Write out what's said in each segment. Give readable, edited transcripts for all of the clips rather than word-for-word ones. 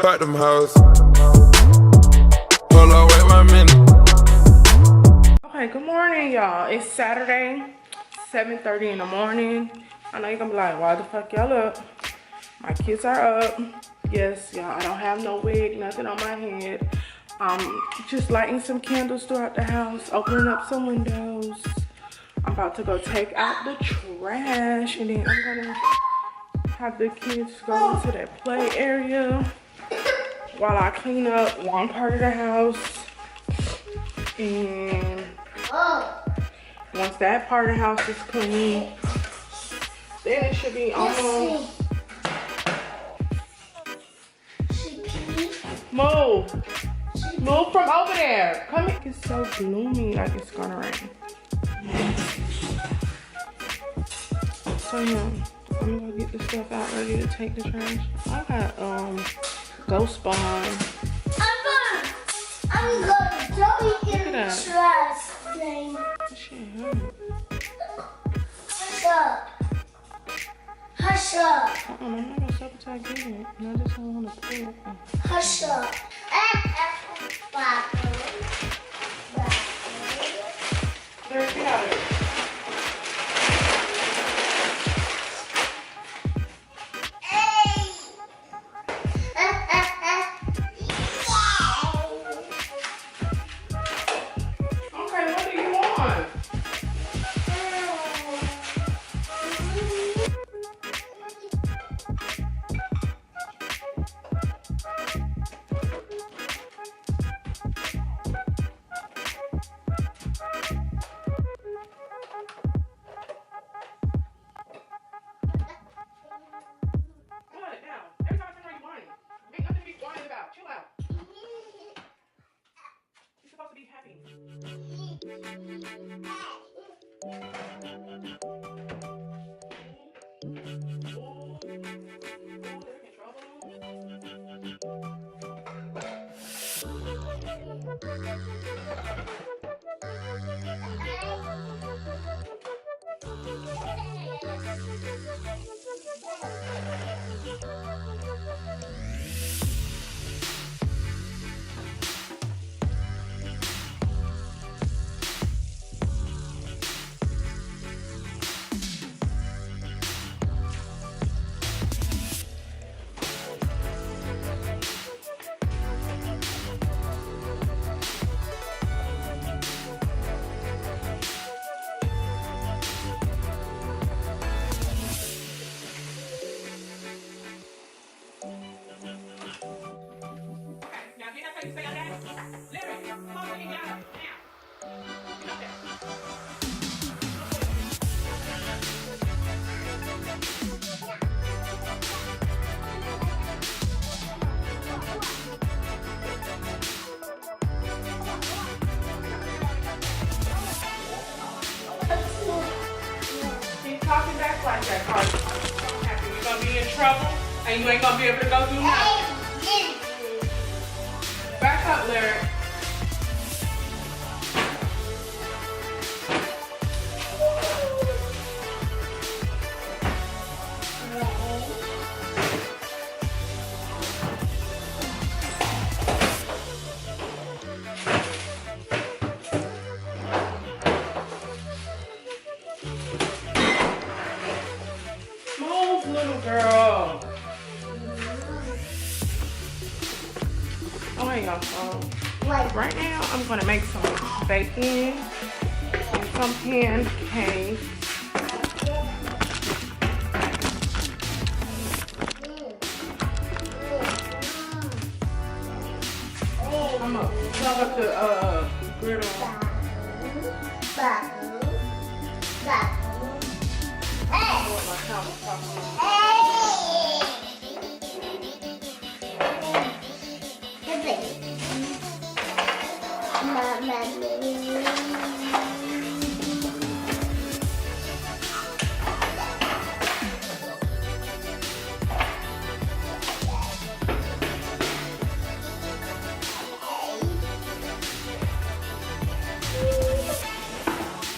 Fuck them hoes. Pull up with my minute. Okay, good morning, y'all. It's Saturday, 7:30 in the morning. I know you're gonna be like, why the fuck y'all up? My kids are up. Yes, y'all, I don't have no wig, nothing on my head. Just lighting some candles throughout the house, opening up some windows. I'm about to go take out the trash, and then I'm gonna have the kids go into their play area while I clean up one part of the house. And once that part of the house is clean, then it should be almost. Move from over there. Come here. It's so gloomy, like it's gonna rain. So yeah, I'm gonna get the stuff out ready to take the trash. I got Ghost Bond. I'm gonna go in the trash thing. Shit hurt. Hush up. Hush up. I'm not gonna stop until I get it. And I just don't wanna pull it. Hush up. There, get out of it. Okay, what do you want? Talking back like that, Carly. You're gonna be in trouble and you ain't gonna be able to go do nothing. Back up, Lyric. Little girl. Oh, y'all. So right now, I'm gonna make some bacon and some pancakes. I'm gonna plug up the griddle.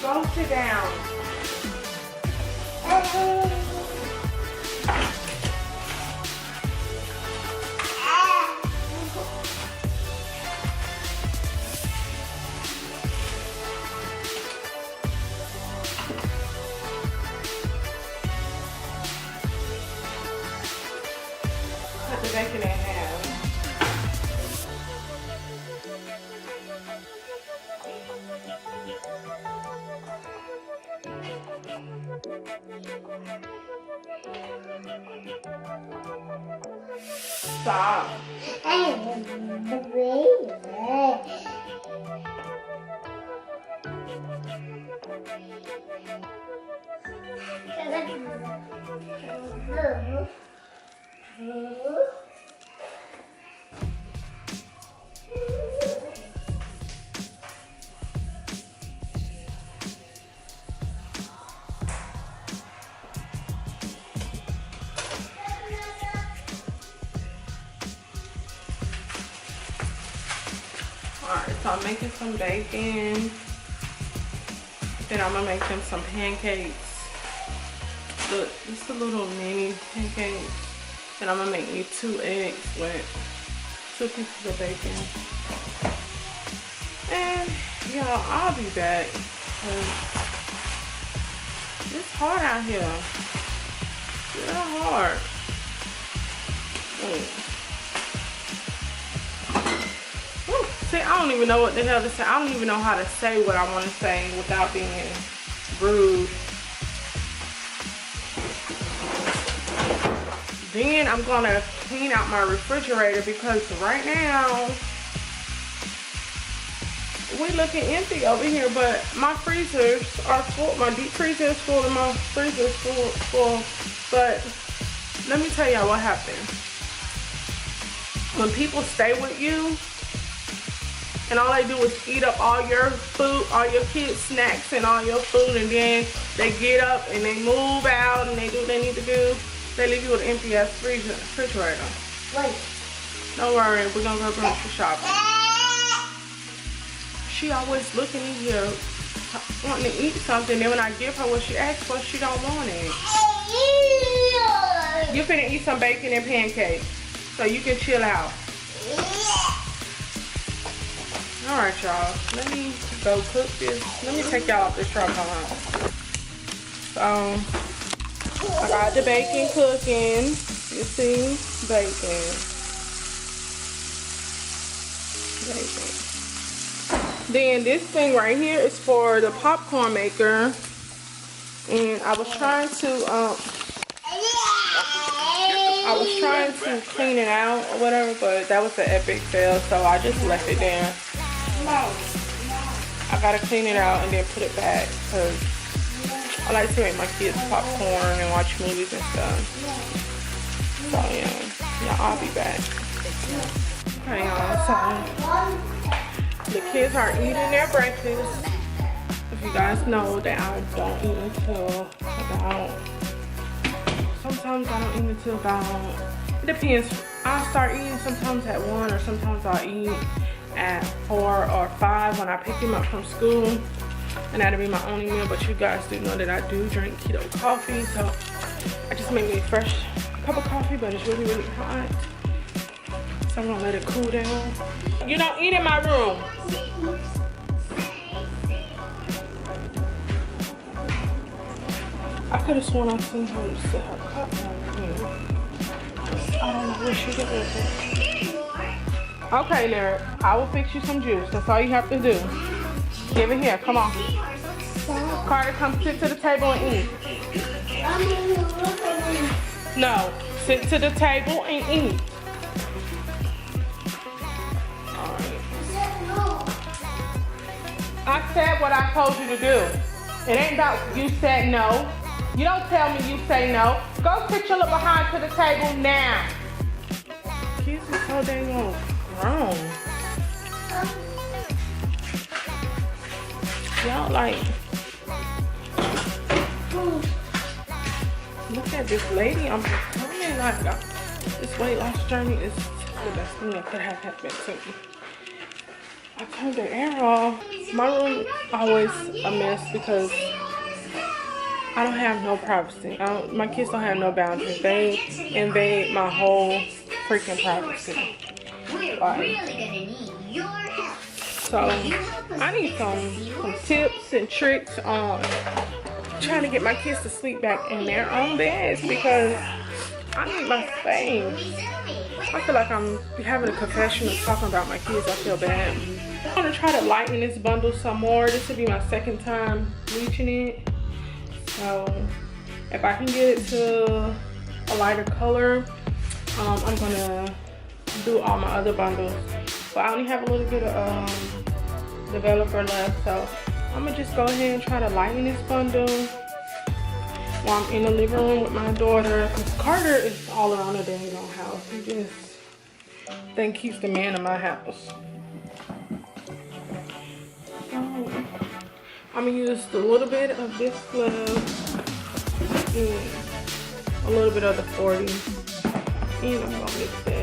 Go sit down. Stop. Alright, so I'm making some bacon. Then I'm gonna make them some pancakes. Look, just a little mini pancake. Then I'm gonna make me 2 eggs with 2 pieces of bacon. And y'all, I'll be back. It's hard out here. It's real hard. See, I don't even know what the hell to say. I don't even know how to say what I want to say without being rude. Then I'm gonna clean out my refrigerator because right now we're looking empty over here, but my freezers are full. My deep freezer is full and my freezer is full. But let me tell y'all what happened. When people stay with you, and all they do is eat up all your food, all your kids' snacks and all your food, and then they get up and they move out and they do what they need to do. They leave you with an empty ass refrigerator. Wait. Don't worry, we're gonna go grocery shopping. She always looking in here wanting to eat something, then when I give her what she asked for, she don't want it. You finna eat some bacon and pancakes so you can chill out. Alright, y'all, let me go cook this. Let me take y'all off this tripod. So, I got the bacon cooking. You see? Bacon. Then this thing right here is for the popcorn maker. And I was trying to, clean it out or whatever, but that was an epic fail, so I just left it there. I gotta clean it out and then put it back because I like to make my kids popcorn and watch movies and stuff. So yeah, I'll be back. Okay, y'all, so the kids are eating their breakfast. If you guys know that I don't eat until about, sometimes I don't eat until about, it depends. I'll start eating sometimes at 1 or sometimes I'll eat at 4 or 5 when I pick him up from school, and that'll be my only meal. But you guys do know that I do drink keto coffee, so I just make me a fresh cup of coffee, but it's really hot, so I'm gonna let it cool down. You don't eat in my room. I could have sworn I seen her set her cup down here. I don't know where she got it. Okay, Lyric, I will fix you some juice. That's all you have to do. Give it here, come on. Carter, come sit to the table and eat. No, sit to the table and eat. All right. I said what I told you to do. It ain't about you said no. You don't tell me you say no. Go sit your little behind to the table now. Kids are so dang old. Wrong. Y'all like, look at this lady. I'm telling you, like, this weight loss journey is the best thing that could have happened to me. I turned the air off. My room always a mess because I don't have no privacy. My kids don't have no boundaries. They invade my whole freaking privacy. So I need some tips and tricks on trying to get my kids to sleep back in their own beds because I need my space. I feel like I'm having a confession of talking about my kids. I feel bad. I'm gonna try to lighten this bundle some more. This will be my second time bleaching it. So if I can get it to a lighter color, I'm gonna do all my other bundles. But I only have a little bit of developer left, so I'm gonna just go ahead and try to lighten this bundle while I'm in the living room with my daughter. Cause Carter is all around the dang on house. He just think he's the man of my house. I'm gonna use a little bit of this glove and a little bit of the 40, and I'm gonna mix that.